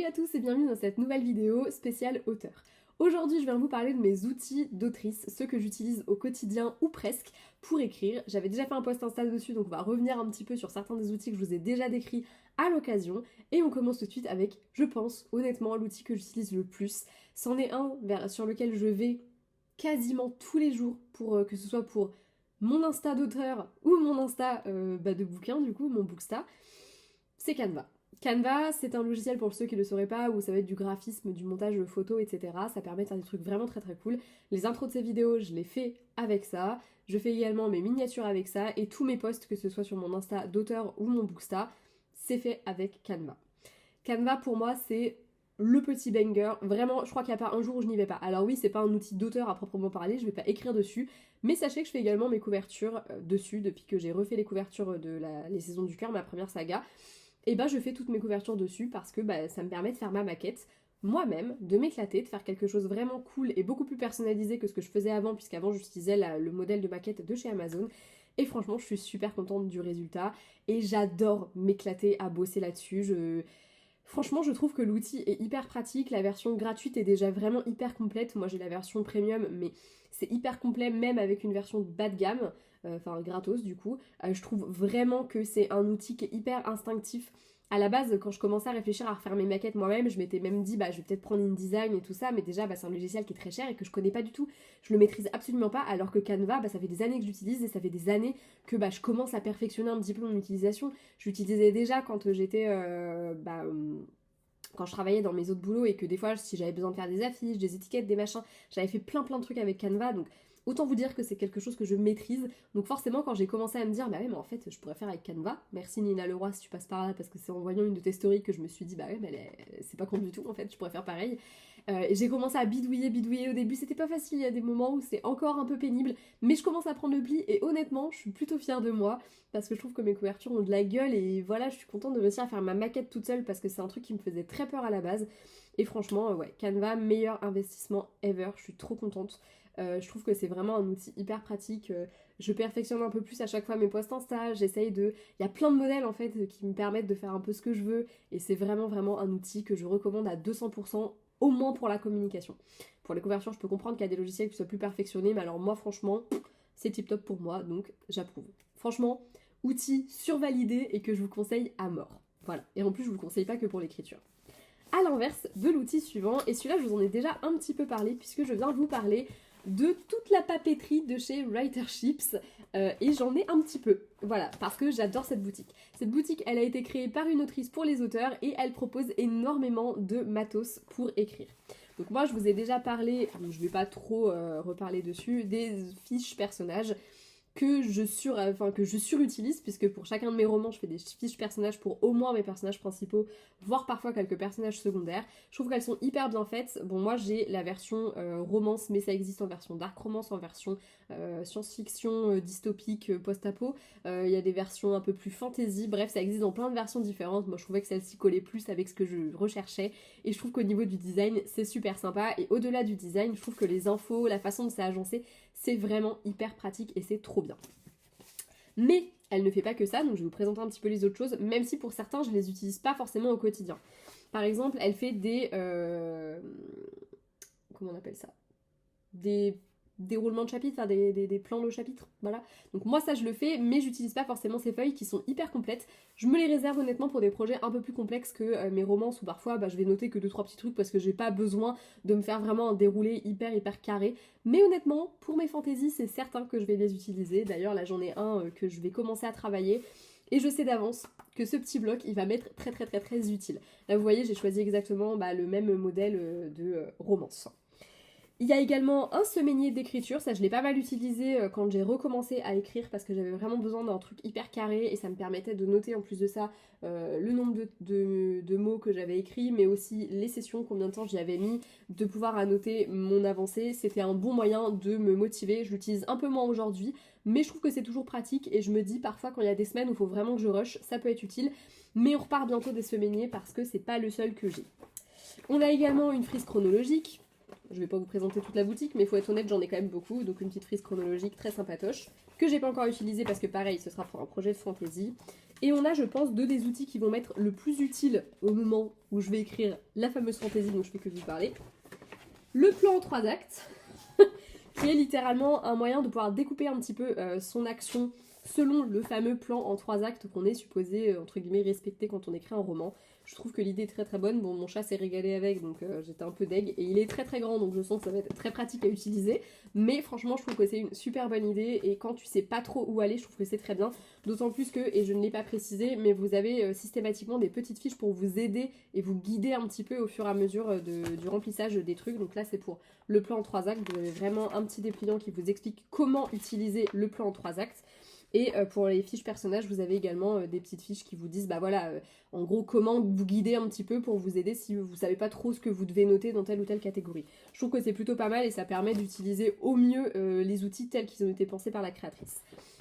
Salut à tous et bienvenue dans cette nouvelle vidéo spéciale auteur. Aujourd'hui je viens vous parler de mes outils d'autrice, ceux que j'utilise au quotidien ou presque pour écrire. J'avais déjà fait un post Insta dessus donc on va revenir un petit peu sur certains des outils que je vous ai déjà décrits à l'occasion. Et on commence tout de suite avec, je pense honnêtement, l'outil que j'utilise le plus. C'en est un sur lequel je vais quasiment tous les jours, pour que ce soit pour mon Insta d'auteur ou mon Insta de bouquin du coup, mon Booksta, c'est Canva. Canva, c'est un logiciel pour ceux qui ne le sauraient pas où ça va être du graphisme, du montage de photos, etc. Ça permet de faire des trucs vraiment très très cool. Les intros de ces vidéos, je les fais avec ça. Je fais également mes miniatures avec ça et tous mes posts, que ce soit sur mon Insta d'auteur ou mon Booksta, c'est fait avec Canva. Canva pour moi c'est le petit banger, vraiment je crois qu'il n'y a pas un jour où je n'y vais pas. Alors oui, c'est pas un outil d'auteur à proprement parler, je vais pas écrire dessus, mais sachez que je fais également mes couvertures dessus depuis que j'ai refait les couvertures de Les Saisons du Cœur, ma première saga. Et je fais toutes mes couvertures dessus parce que ça me permet de faire ma maquette moi-même, de m'éclater, de faire quelque chose vraiment cool et beaucoup plus personnalisé que ce que je faisais avant, puisqu'avant j'utilisais le modèle de maquette de chez Amazon. Et franchement, je suis super contente du résultat et j'adore m'éclater à bosser là-dessus. Franchement, je trouve que l'outil est hyper pratique, la version gratuite est déjà vraiment hyper complète. Moi j'ai la version premium, mais c'est hyper complet même avec une version bas de gamme, enfin gratos du coup. Je trouve vraiment que c'est un outil qui est hyper instinctif. À la base, quand je commençais à réfléchir à refaire mes maquettes moi-même, je m'étais même dit je vais peut-être prendre InDesign et tout ça, mais déjà c'est un logiciel qui est très cher et que je connais pas du tout. Je le maîtrise absolument pas, alors que Canva, ça fait des années que j'utilise et ça fait des années que je commence à perfectionner un petit peu mon utilisation. Je l'utilisais déjà quand j'étais quand je travaillais dans mes autres boulots et que des fois si j'avais besoin de faire des affiches, des étiquettes, des machins, j'avais fait plein de trucs avec Canva, donc autant vous dire que c'est quelque chose que je maîtrise. Donc forcément quand j'ai commencé à me dire ouais mais en fait je pourrais faire avec Canva, merci Nina Leroy si tu passes par là, parce que c'est en voyant une de tes stories que je me suis dit ouais mais c'est pas con du tout en fait, je pourrais faire pareil. J'ai commencé à bidouiller au début, c'était pas facile, il y a des moments où c'est encore un peu pénible, mais je commence à prendre le pli et honnêtement je suis plutôt fière de moi parce que je trouve que mes couvertures ont de la gueule et voilà, je suis contente de réussir à faire ma maquette toute seule parce que c'est un truc qui me faisait très peur à la base. Et franchement, ouais, Canva, meilleur investissement ever, je suis trop contente. Je trouve que c'est vraiment un outil hyper pratique. Je perfectionne un peu plus à chaque fois mes posts Insta, j'essaye de... Il y a plein de modèles en fait qui me permettent de faire un peu ce que je veux et c'est vraiment un outil que je recommande à 200%, au moins pour la communication. Pour les couvertures, je peux comprendre qu'il y a des logiciels qui soient plus perfectionnés, mais alors moi franchement, c'est tip top pour moi, donc j'approuve. Franchement, outil survalidé et que je vous conseille à mort. Voilà, et en plus je vous le conseille pas que pour l'écriture. À l'inverse de l'outil suivant, et celui-là je vous en ai déjà un petit peu parlé puisque je viens vous parler de toute la papeterie de chez Writerships et j'en ai un petit peu, voilà, parce que j'adore cette boutique. Cette boutique, elle a été créée par une autrice pour les auteurs et elle propose énormément de matos pour écrire. Donc moi je vous ai déjà parlé, je vais pas trop reparler dessus, des fiches personnages que je surutilise, puisque pour chacun de mes romans je fais des fiches personnages pour au moins mes personnages principaux, voire parfois quelques personnages secondaires. Je trouve qu'elles sont hyper bien faites. Bon, moi j'ai la version romance, mais ça existe en version dark romance, en version science-fiction, dystopique, post-apo. Il y a des versions un peu plus fantasy, bref ça existe dans plein de versions différentes. Moi je trouvais que celle-ci collait plus avec ce que je recherchais et je trouve qu'au niveau du design c'est super sympa, et au-delà du design je trouve que les infos, la façon dont c'est agencé, c'est vraiment hyper pratique et c'est trop bien. Mais elle ne fait pas que ça, donc je vais vous présenter un petit peu les autres choses, même si pour certains je les utilise pas forcément au quotidien. Par exemple, elle fait des... comment on appelle ça, des déroulements de chapitres, enfin des plans de chapitres, voilà. Donc moi ça je le fais, mais j'utilise pas forcément ces feuilles qui sont hyper complètes. Je me les réserve honnêtement pour des projets un peu plus complexes que mes romances, où parfois je vais noter que 2-3 petits trucs parce que j'ai pas besoin de me faire vraiment un déroulé hyper carré. Mais honnêtement, pour mes fantaisies, c'est certain que je vais les utiliser. D'ailleurs là j'en ai un que je vais commencer à travailler. Et je sais d'avance que ce petit bloc, il va m'être très utile. Là vous voyez, j'ai choisi exactement le même modèle de romance. Il y a également un semainier d'écriture, ça je l'ai pas mal utilisé quand j'ai recommencé à écrire parce que j'avais vraiment besoin d'un truc hyper carré et ça me permettait de noter en plus de ça le nombre de mots que j'avais écrits, mais aussi les sessions, combien de temps j'y avais mis, de pouvoir annoter mon avancée. C'était un bon moyen de me motiver. Je l'utilise un peu moins aujourd'hui, mais je trouve que c'est toujours pratique et je me dis parfois quand il y a des semaines où il faut vraiment que je rush, ça peut être utile. Mais on repart bientôt des semainiers parce que c'est pas le seul que j'ai. On a également une frise chronologique. Je vais pas vous présenter toute la boutique, mais faut être honnête, j'en ai quand même beaucoup. Donc une petite frise chronologique très sympatoche, que j'ai pas encore utilisée parce que pareil, ce sera pour un projet de fantasy. Et on a, je pense, deux des outils qui vont m'être le plus utiles au moment où je vais écrire la fameuse fantasy dont je fais que vous parler. Le plan en 3 actes, qui est littéralement un moyen de pouvoir découper un petit peu son action selon le fameux plan en 3 actes qu'on est supposé, entre guillemets, respecter quand on écrit un roman. Je trouve que l'idée est très très bonne. Bon, mon chat s'est régalé avec, donc j'étais un peu deg. Et il est très très grand, donc je sens que ça va être très pratique à utiliser. Mais franchement, je trouve que c'est une super bonne idée. Et quand tu sais pas trop où aller, je trouve que c'est très bien. D'autant plus que, et je ne l'ai pas précisé, mais vous avez systématiquement des petites fiches pour vous aider et vous guider un petit peu au fur et à mesure du remplissage des trucs. Donc là, c'est pour le plan en 3 actes. Vous avez vraiment un petit dépliant qui vous explique comment utiliser le plan en 3 actes. Et pour les fiches personnages, vous avez également des petites fiches qui vous disent, bah voilà, en gros, comment vous guider un petit peu pour vous aider si vous savez pas trop ce que vous devez noter dans telle ou telle catégorie. Je trouve que c'est plutôt pas mal et ça permet d'utiliser au mieux les outils tels qu'ils ont été pensés par la créatrice.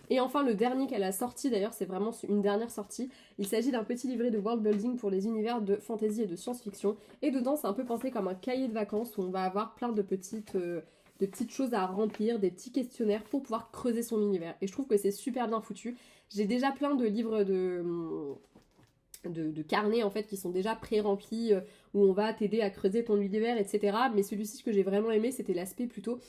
Et enfin, le dernier qu'elle a sorti, d'ailleurs, c'est vraiment une dernière sortie. Il s'agit d'un petit livret de world building pour les univers de fantasy et de science-fiction. Et dedans, c'est un peu pensé comme un cahier de vacances où on va avoir plein de petites choses à remplir, des petits questionnaires pour pouvoir creuser son univers. Et je trouve que c'est super bien foutu. J'ai déjà plein de livres de carnets en fait qui sont déjà pré-remplis où on va t'aider à creuser ton univers, etc. Mais celui-ci, ce que j'ai vraiment aimé, c'était l'aspect plutôt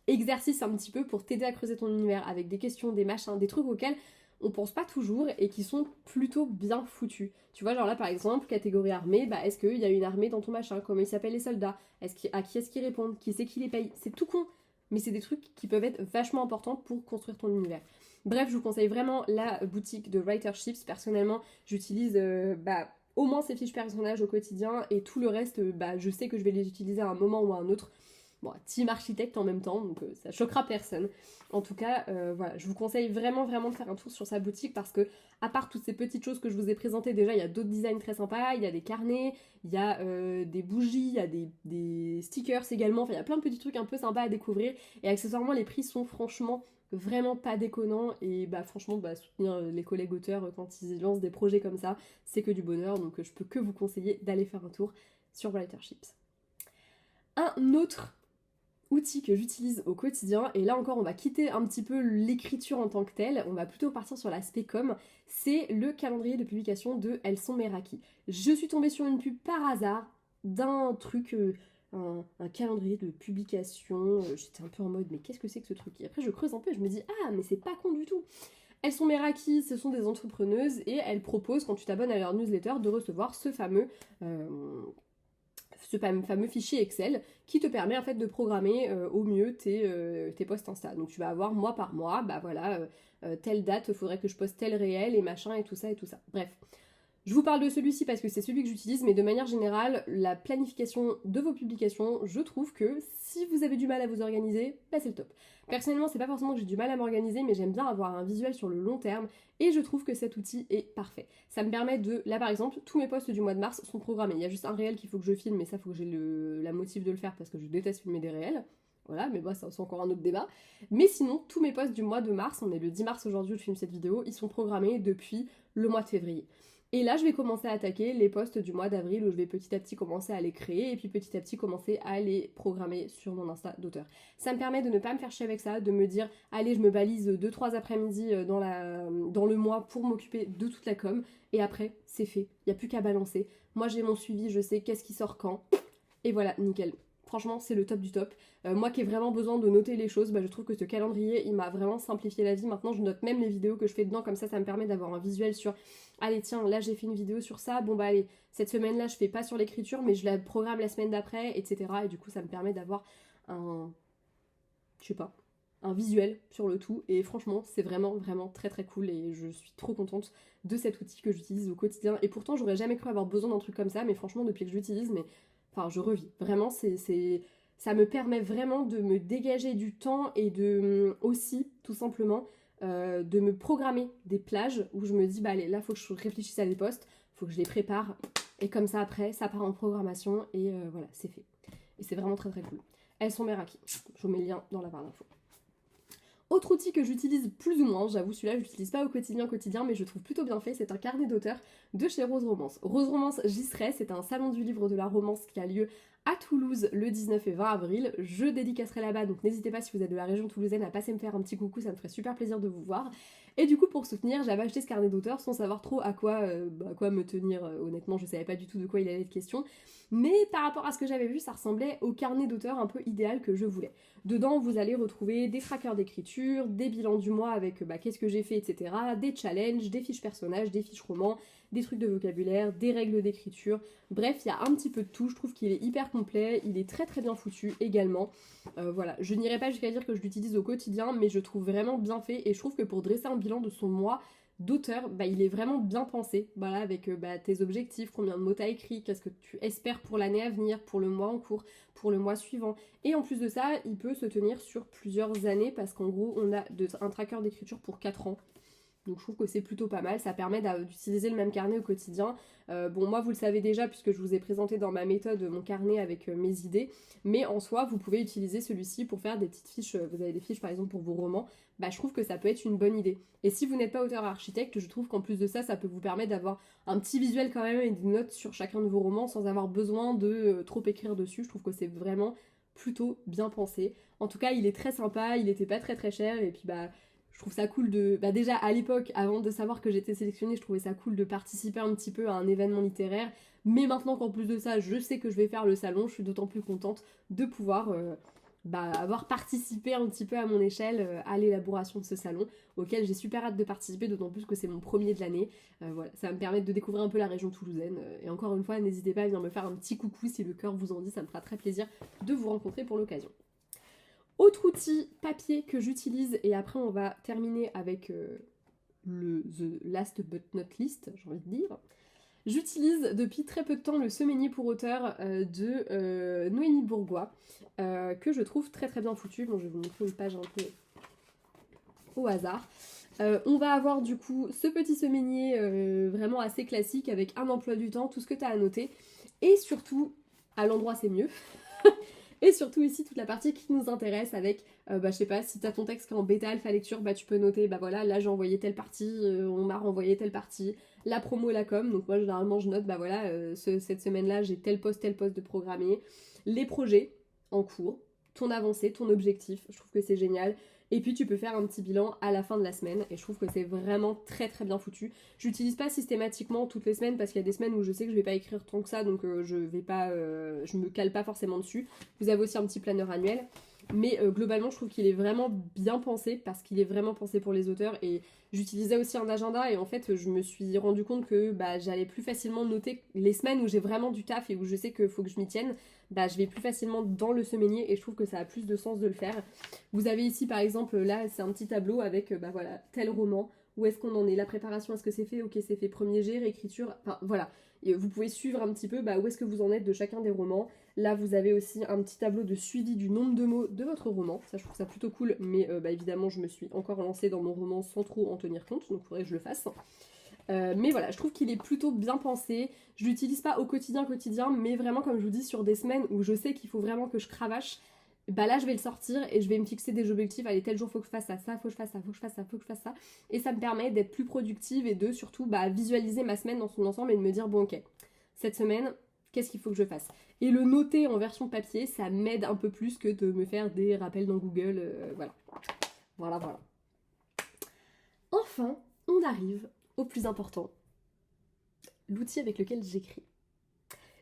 exercice un petit peu pour t'aider à creuser ton univers avec des questions, des machins, des trucs auxquels on pense pas toujours et qui sont plutôt bien foutus. Tu vois, genre là par exemple, catégorie armée, bah est-ce qu'il y a une armée dans ton machin? Comment ils s'appellent les soldats? À qui est-ce qu'ils répondent? Qui c'est qui les paye? C'est tout con, mais c'est des trucs qui peuvent être vachement importants pour construire ton univers. Bref, je vous conseille vraiment la boutique de Writerships. Personnellement, j'utilise au moins ces fiches personnages au quotidien et tout le reste, je sais que je vais les utiliser à un moment ou à un autre. Bon, team architecte en même temps, donc ça choquera personne. En tout cas, voilà, je vous conseille vraiment de faire un tour sur sa boutique parce que, à part toutes ces petites choses que je vous ai présentées, déjà il y a d'autres designs très sympas, il y a des carnets, il y a des bougies, il y a des stickers également, enfin il y a plein de petits trucs un peu sympas à découvrir et accessoirement les prix sont franchement vraiment pas déconnants et franchement soutenir les collègues auteurs quand ils lancent des projets comme ça, c'est que du bonheur, donc je peux que vous conseiller d'aller faire un tour sur Writerships. Un autre outil que j'utilise au quotidien, et là encore on va quitter un petit peu l'écriture en tant que telle, on va plutôt partir sur l'aspect com, c'est le calendrier de publication de Elles sont Meraki. Je suis tombée sur une pub par hasard d'un truc, un calendrier de publication, j'étais un peu en mode mais qu'est-ce que c'est que ce truc? Et après je creuse un peu et je me dis ah mais c'est pas con du tout. Elles sont Meraki, ce sont des entrepreneuses et elles proposent quand tu t'abonnes à leur newsletter de recevoir ce fameux fichier Excel qui te permet en fait de programmer au mieux tes posts Insta. Donc tu vas avoir mois par mois, telle date, il faudrait que je poste tel réel et machin et tout ça et tout ça. Bref. Je vous parle de celui-ci parce que c'est celui que j'utilise, mais de manière générale, la planification de vos publications, je trouve que si vous avez du mal à vous organiser, c'est le top. Personnellement, c'est pas forcément que j'ai du mal à m'organiser, mais j'aime bien avoir un visuel sur le long terme, et je trouve que cet outil est parfait. Ça me permet là par exemple, tous mes posts du mois de mars sont programmés. Il y a juste un réel qu'il faut que je filme, mais ça, faut que j'ai la motive de le faire parce que je déteste filmer des réels. Voilà, mais c'est encore un autre débat. Mais sinon, tous mes posts du mois de mars, on est le 10 mars aujourd'hui où je filme cette vidéo, ils sont programmés depuis le mois de février. Et là, je vais commencer à attaquer les posts du mois d'avril où je vais petit à petit commencer à les créer et puis petit à petit commencer à les programmer sur mon Insta d'auteur. Ça me permet de ne pas me faire chier avec ça, de me dire allez, je me balise 2-3 après-midi dans le mois pour m'occuper de toute la com et après, c'est fait. Il n'y a plus qu'à balancer. Moi, j'ai mon suivi, je sais qu'est-ce qui sort quand. Et voilà, nickel. Franchement, c'est le top du top. Moi qui ai vraiment besoin de noter les choses, je trouve que ce calendrier, il m'a vraiment simplifié la vie. Maintenant, je note même les vidéos que je fais dedans, comme ça me permet d'avoir un visuel sur allez, tiens, là j'ai fait une vidéo sur ça, bon allez, cette semaine-là, je fais pas sur l'écriture, mais je la programme la semaine d'après, etc. Et du coup, ça me permet d'avoir un visuel sur le tout. Et franchement, c'est vraiment très très cool et je suis trop contente de cet outil que j'utilise au quotidien. Et pourtant, j'aurais jamais cru avoir besoin d'un truc comme ça, mais franchement, depuis que je l'utilise, je revis. Vraiment, ça me permet vraiment de me dégager du temps et de aussi, tout simplement, de me programmer des plages où je me dis, allez, là, faut que je réfléchisse à des posts, faut que je les prépare. Et comme ça, après, ça part en programmation et voilà, c'est fait. Et c'est vraiment très très cool. Elles sont Meraki. Je vous mets le lien dans la barre d'infos. Autre outil que j'utilise plus ou moins, j'avoue celui-là je l'utilise pas au quotidien, mais je trouve plutôt bien fait, c'est un carnet d'auteur de chez Rose Romance. Rose Romance, j'y serai, c'est un salon du livre de la romance qui a lieu à Toulouse le 19 et 20 avril. Je dédicacerai là-bas, donc n'hésitez pas si vous êtes de la région toulousaine à passer me faire un petit coucou, ça me ferait super plaisir de vous voir. Et du coup, pour soutenir, j'avais acheté ce carnet d'auteur sans savoir trop à quoi me tenir. Honnêtement, je savais pas du tout de quoi il allait être question. Mais par rapport à ce que j'avais vu, ça ressemblait au carnet d'auteur un peu idéal que je voulais. Dedans, vous allez retrouver des trackers d'écriture, des bilans du mois avec qu'est-ce que j'ai fait, etc., des challenges, des fiches personnages, des fiches romans, des trucs de vocabulaire, des règles d'écriture. Bref, il y a un petit peu de tout. Je trouve qu'il est hyper complet, il est très très bien foutu également. Voilà, je n'irai pas jusqu'à dire que je l'utilise au quotidien, mais je trouve vraiment bien fait et je trouve que pour dresser un bilan de son mois d'auteur, il est vraiment bien pensé, voilà, avec tes objectifs, combien de mots t'as écrit, qu'est-ce que tu espères pour l'année à venir, pour le mois en cours, pour le mois suivant. Et en plus de ça, il peut se tenir sur plusieurs années parce qu'en gros, on a un tracker d'écriture pour 4 ans. Donc je trouve que c'est plutôt pas mal, ça permet d'utiliser le même carnet au quotidien. Bon, moi vous le savez déjà puisque je vous ai présenté dans ma méthode mon carnet avec mes idées, mais en soi vous pouvez utiliser celui-ci pour faire des petites fiches, vous avez des fiches par exemple pour vos romans, je trouve que ça peut être une bonne idée. Et si vous n'êtes pas auteur architecte, je trouve qu'en plus de ça, ça peut vous permettre d'avoir un petit visuel quand même et des notes sur chacun de vos romans sans avoir besoin de trop écrire dessus. Je trouve que c'est vraiment plutôt bien pensé. En tout cas, il est très sympa, il était pas très très cher et puis je trouve ça cool de... déjà à l'époque, avant de savoir que j'étais sélectionnée, je trouvais ça cool de participer un petit peu à un événement littéraire. Mais maintenant qu'en plus de ça, je sais que je vais faire le salon, je suis d'autant plus contente de pouvoir avoir participé un petit peu à mon échelle à l'élaboration de ce salon, auquel j'ai super hâte de participer, d'autant plus que c'est mon premier de l'année. Voilà, ça va me permettre de découvrir un peu la région toulousaine. Et encore une fois, n'hésitez pas à venir me faire un petit coucou si le cœur vous en dit, ça me fera très plaisir de vous rencontrer pour l'occasion. Autre outil papier que j'utilise, et après on va terminer avec the last but not least, j'ai envie de dire. J'utilise depuis très peu de temps le semainier pour auteur de Noémie Bourgois, que je trouve très très bien foutu. Bon, je vais vous montrer une page un peu au hasard. On va avoir du coup ce petit semainier vraiment assez classique avec un emploi du temps, tout ce que tu as à noter, et surtout, à l'endroit c'est mieux. Et surtout ici, toute la partie qui nous intéresse avec, je sais pas, si t'as ton texte qui est en bêta alpha lecture, tu peux noter, voilà, là j'ai envoyé telle partie, on m'a renvoyé telle partie, la promo et la com, donc moi généralement je note, cette semaine-là j'ai tel poste de programmé, les projets en cours, ton avancée, ton objectif, je trouve que c'est génial. Et puis tu peux faire un petit bilan à la fin de la semaine et je trouve que c'est vraiment très très bien foutu. J'utilise pas systématiquement toutes les semaines parce qu'il y a des semaines où je sais que je vais pas écrire tant que ça, donc je me cale pas forcément dessus. Vous avez aussi un petit planeur annuel. Mais globalement, je trouve qu'il est vraiment bien pensé parce qu'il est vraiment pensé pour les auteurs. Et j'utilisais aussi un agenda et en fait, je me suis rendu compte que j'allais plus facilement noter les semaines où j'ai vraiment du taf et où je sais qu'il faut que je m'y tienne. Je vais plus facilement dans le semainier et je trouve que ça a plus de sens de le faire. Vous avez ici, par exemple, là, c'est un petit tableau avec tel roman. Où est-ce qu'on en est? La préparation, est-ce que c'est fait? Ok, c'est fait. Premier jet, réécriture. Enfin, voilà. Et vous pouvez suivre un petit peu où est-ce que vous en êtes de chacun des romans. Là, vous avez aussi un petit tableau de suivi du nombre de mots de votre roman. Ça, je trouve ça plutôt cool. Mais évidemment, je me suis encore lancée dans mon roman sans trop en tenir compte. Donc, il faudrait que je le fasse. Mais voilà, je trouve qu'il est plutôt bien pensé. Je l'utilise pas au quotidien, mais vraiment, comme je vous dis, sur des semaines où je sais qu'il faut vraiment que je cravache. Là je vais le sortir et je vais me fixer des objectifs, allez tel jour faut que je fasse ça, faut que je fasse ça, faut que je fasse ça, faut que je fasse ça, et ça me permet d'être plus productive et de surtout visualiser ma semaine dans son ensemble et de me dire bon ok, cette semaine, qu'est-ce qu'il faut que je fasse? Et le noter en version papier, ça m'aide un peu plus que de me faire des rappels dans Google, voilà. Enfin, on arrive au plus important, l'outil avec lequel j'écris.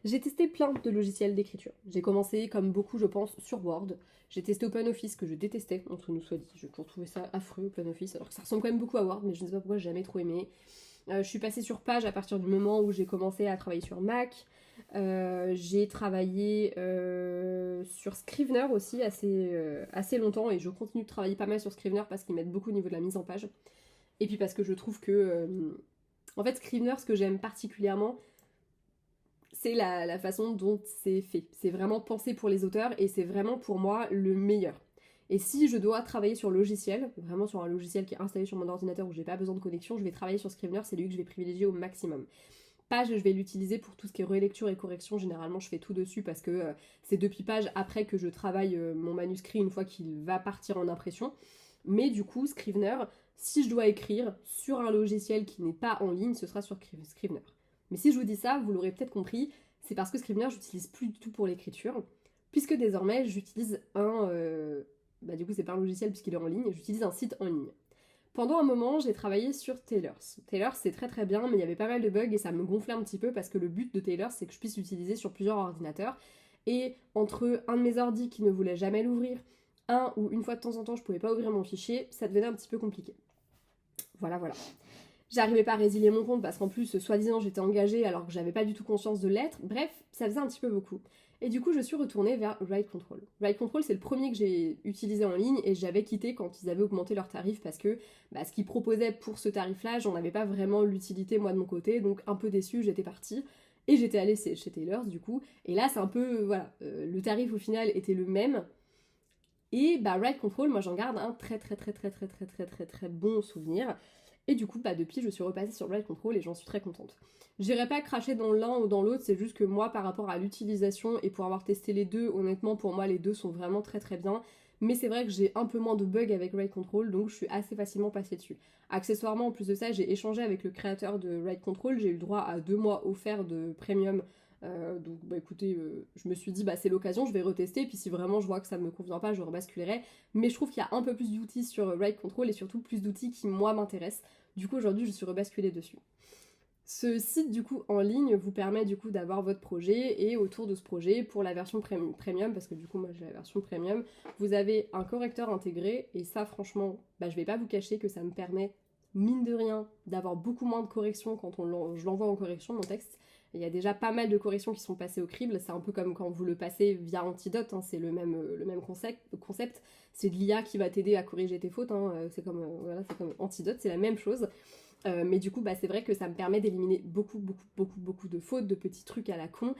J'ai testé plein de logiciels d'écriture. J'ai commencé, comme beaucoup je pense, sur Word. J'ai testé OpenOffice, que je détestais, entre nous soit dit. J'ai toujours trouvé ça affreux, OpenOffice, alors que ça ressemble quand même beaucoup à Word, mais je ne sais pas pourquoi j'ai jamais trop aimé. Je suis passée sur Page à partir du moment où j'ai commencé à travailler sur Mac. J'ai travaillé sur Scrivener aussi assez longtemps, et je continue de travailler pas mal sur Scrivener parce qu'ils m'aident beaucoup au niveau de la mise en page. Et puis parce que je trouve que... en fait, Scrivener, ce que j'aime particulièrement, c'est la façon dont c'est fait. C'est vraiment pensé pour les auteurs et c'est vraiment pour moi le meilleur. Et si je dois travailler sur logiciel, vraiment sur un logiciel qui est installé sur mon ordinateur où j'ai pas besoin de connexion, je vais travailler sur Scrivener, c'est lui que je vais privilégier au maximum. Page, je vais l'utiliser pour tout ce qui est relecture et correction. Généralement, je fais tout dessus parce que c'est depuis Page après que je travaille mon manuscrit une fois qu'il va partir en impression. Mais du coup, Scrivener, si je dois écrire sur un logiciel qui n'est pas en ligne, ce sera sur Scrivener. Mais si je vous dis ça, vous l'aurez peut-être compris, c'est parce que Scrivener, j'utilise plus du tout pour l'écriture, puisque désormais, j'utilise du coup, c'est pas un logiciel puisqu'il est en ligne, j'utilise un site en ligne. Pendant un moment, j'ai travaillé sur Tailors. Tailors, c'est très très bien, mais il y avait pas mal de bugs et ça me gonflait un petit peu parce que le but de Tailors, c'est que je puisse l'utiliser sur plusieurs ordinateurs. Et entre un de mes ordis qui ne voulait jamais l'ouvrir, un où une fois de temps en temps je pouvais pas ouvrir mon fichier, ça devenait un petit peu compliqué. Voilà. J'arrivais pas à résilier mon compte parce qu'en plus, soi-disant, j'étais engagée alors que j'avais pas du tout conscience de l'être. Bref, ça faisait un petit peu beaucoup. Et du coup, je suis retournée vers Ride Control. Ride Control, c'est le premier que j'ai utilisé en ligne et j'avais quitté quand ils avaient augmenté leur tarif parce que ce qu'ils proposaient pour ce tarif-là, j'en avais pas vraiment l'utilité moi de mon côté, donc un peu déçue, j'étais partie. Et j'étais allée chez Tailors du coup. Et là, c'est un peu, le tarif au final était le même. Et Ride Control, moi j'en garde un très bon souvenir. Et du coup, depuis, je suis repassée sur Ride Control et j'en suis très contente. J'irai pas cracher dans l'un ou dans l'autre, c'est juste que moi, par rapport à l'utilisation et pour avoir testé les deux, honnêtement, pour moi, les deux sont vraiment très bien. Mais c'est vrai que j'ai un peu moins de bugs avec Ride Control, donc je suis assez facilement passée dessus. Accessoirement, en plus de ça, j'ai échangé avec le créateur de Ride Control, j'ai eu le droit à 2 mois offerts de premium. Donc écoutez, je me suis dit c'est l'occasion, je vais retester, puis si vraiment je vois que ça me convient pas, je rebasculerai. Mais je trouve qu'il y a un peu plus d'outils sur Ride Control et surtout plus d'outils qui moi m'intéressent. Du coup aujourd'hui je suis rebasculée dessus. Ce site du coup en ligne vous permet du coup d'avoir votre projet et autour de ce projet pour la version premium, parce que du coup moi j'ai la version premium, vous avez un correcteur intégré et ça franchement je vais pas vous cacher que ça me permet mine de rien d'avoir beaucoup moins de corrections quand je l'envoie en correction mon texte. Il y a déjà pas mal de corrections qui sont passées au crible, c'est un peu comme quand vous le passez via Antidote, hein, c'est le même concept. C'est de l'IA qui va t'aider à corriger tes fautes, hein, c'est comme Antidote, c'est la même chose. Mais du coup, c'est vrai que ça me permet d'éliminer beaucoup de fautes, de petits trucs à la con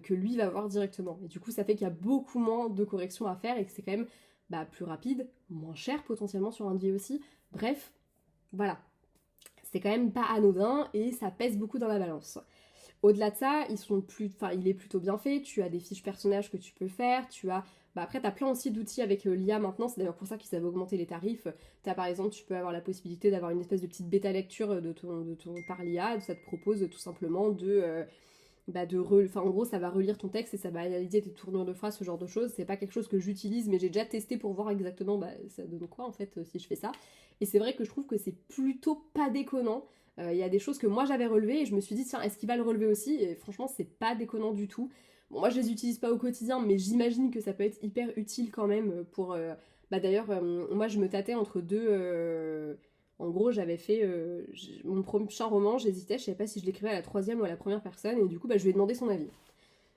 que lui va voir directement. Et du coup, ça fait qu'il y a beaucoup moins de corrections à faire et que c'est quand même plus rapide, moins cher potentiellement sur un devis aussi. Bref, voilà. C'est quand même pas anodin et ça pèse beaucoup dans la balance. Au-delà de ça, il est plutôt bien fait, tu as des fiches personnages que tu peux faire, tu as... après, tu as plein aussi d'outils avec l'IA maintenant, c'est d'ailleurs pour ça qu'ils avaient augmenté les tarifs. Tu as par exemple, tu peux avoir la possibilité d'avoir une espèce de petite bêta lecture par l'IA, ça te propose tout simplement en gros, ça va relire ton texte et ça va analyser tes tournures de phrases, ce genre de choses. C'est pas quelque chose que j'utilise, mais j'ai déjà testé pour voir exactement ça donne quoi en fait si je fais ça. Et c'est vrai que je trouve que c'est plutôt pas déconnant. Il y a des choses que moi j'avais relevées et je me suis dit tiens, est-ce qu'il va le relever aussi? Et franchement, c'est pas déconnant du tout. Bon, moi je les utilise pas au quotidien, mais j'imagine que ça peut être hyper utile quand même pour. D'ailleurs, moi je me tâtais entre deux. En gros, j'avais fait mon prochain roman, j'hésitais, je savais pas si je l'écrivais à la troisième ou à la première personne, et du coup, je lui ai demandé son avis.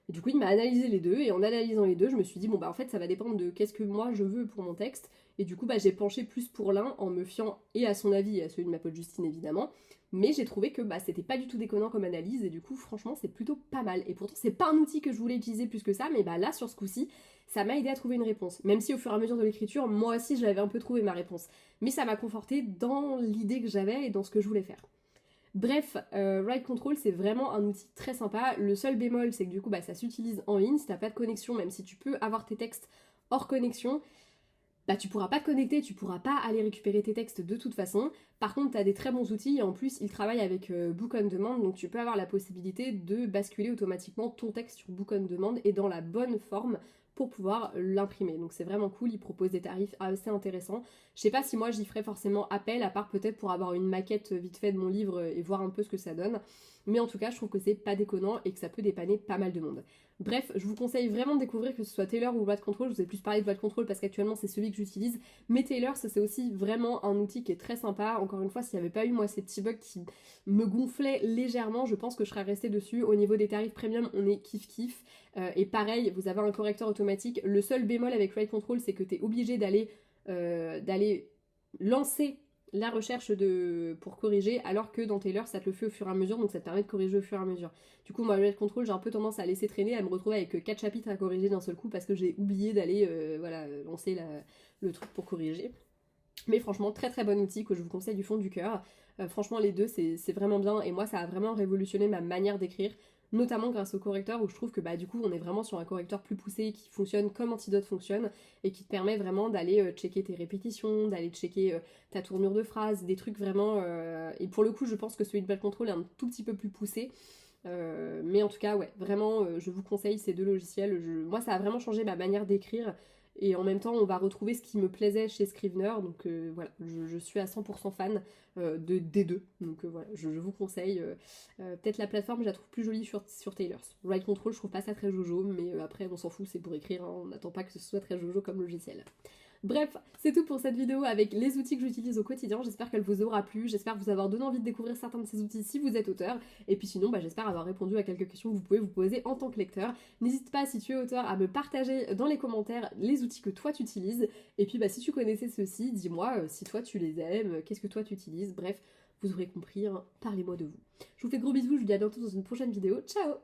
Et du coup, il m'a analysé les deux, et en analysant les deux, je me suis dit, en fait, ça va dépendre de qu'est-ce que moi je veux pour mon texte, et du coup, j'ai penché plus pour l'un en me fiant et à son avis et à celui de ma pote Justine, évidemment, mais j'ai trouvé que c'était pas du tout déconnant comme analyse, et du coup, franchement, c'est plutôt pas mal. Et pourtant, c'est pas un outil que je voulais utiliser plus que ça, mais là, sur ce coup-ci, ça m'a aidé à trouver une réponse. Même si au fur et à mesure de l'écriture, moi aussi, j'avais un peu trouvé ma réponse. Mais ça m'a conforté dans l'idée que j'avais et dans ce que je voulais faire. Bref, Ride Control, c'est vraiment un outil très sympa. Le seul bémol, c'est que du coup, ça s'utilise en ligne. Si t'as pas de connexion, même si tu peux avoir tes textes hors connexion, tu pourras pas te connecter, tu pourras pas aller récupérer tes textes de toute façon. Par contre, tu as des très bons outils et en plus, ils travaillent avec Book on Demand, donc tu peux avoir la possibilité de basculer automatiquement ton texte sur Book on Demand et dans la bonne forme pour pouvoir l'imprimer. Donc c'est vraiment cool, ils proposent des tarifs assez intéressants. Je sais pas si moi j'y ferais forcément appel, à part peut-être pour avoir une maquette vite fait de mon livre et voir un peu ce que ça donne. Mais en tout cas, je trouve que c'est pas déconnant et que ça peut dépanner pas mal de monde. Bref, je vous conseille vraiment de découvrir que ce soit Tailor ou Ride Control. Je vous ai plus parlé de Ride Control parce qu'actuellement c'est celui que j'utilise. Mais Tailor, ça c'est aussi vraiment un outil qui est très sympa. Encore une fois, s'il n'y avait pas eu moi ces petits bugs qui me gonflaient légèrement, je pense que je serais restée dessus. Au niveau des tarifs premium, on est kiff. Et pareil, vous avez un correcteur automatique. Le seul bémol avec Ride Control, c'est que tu es obligé d'aller lancer la recherche pour corriger, alors que dans Tailor ça te le fait au fur et à mesure, donc ça te permet de corriger au fur et à mesure. Du coup, moi, Ride Control, j'ai un peu tendance à laisser traîner, à me retrouver avec 4 chapitres à corriger d'un seul coup parce que j'ai oublié d'aller lancer le truc pour corriger. Mais franchement, très très bon outil que je vous conseille du fond du cœur. Franchement, les deux, c'est vraiment bien et moi, ça a vraiment révolutionné ma manière d'écrire, notamment grâce au correcteur où je trouve que du coup on est vraiment sur un correcteur plus poussé qui fonctionne comme Antidote fonctionne et qui te permet vraiment d'aller checker tes répétitions, d'aller checker ta tournure de phrase, des trucs vraiment et pour le coup je pense que celui de Ride Control est un tout petit peu plus poussé Mais en tout cas, ouais, vraiment, je vous conseille ces deux logiciels. Moi, ça a vraiment changé ma manière d'écrire. Et en même temps, on va retrouver ce qui me plaisait chez Scrivener. Donc voilà, je suis à 100% fan des deux. Donc voilà, je vous conseille. Peut-être la plateforme, je la trouve plus jolie sur Tailors. Write Control, je trouve pas ça très jojo, mais après, on s'en fout, c'est pour écrire. Hein, on n'attend pas que ce soit très jojo comme logiciel. Bref, c'est tout pour cette vidéo avec les outils que j'utilise au quotidien. J'espère qu'elle vous aura plu, j'espère vous avoir donné envie de découvrir certains de ces outils si vous êtes auteur. Et puis sinon, j'espère avoir répondu à quelques questions que vous pouvez vous poser en tant que lecteur. N'hésite pas, si tu es auteur, à me partager dans les commentaires les outils que toi tu utilises. Et puis si tu connaissais ceux-ci, dis-moi si toi tu les aimes, qu'est-ce que toi tu utilises. Bref, vous aurez compris, hein, parlez-moi de vous. Je vous fais de gros bisous, je vous dis à bientôt dans une prochaine vidéo. Ciao!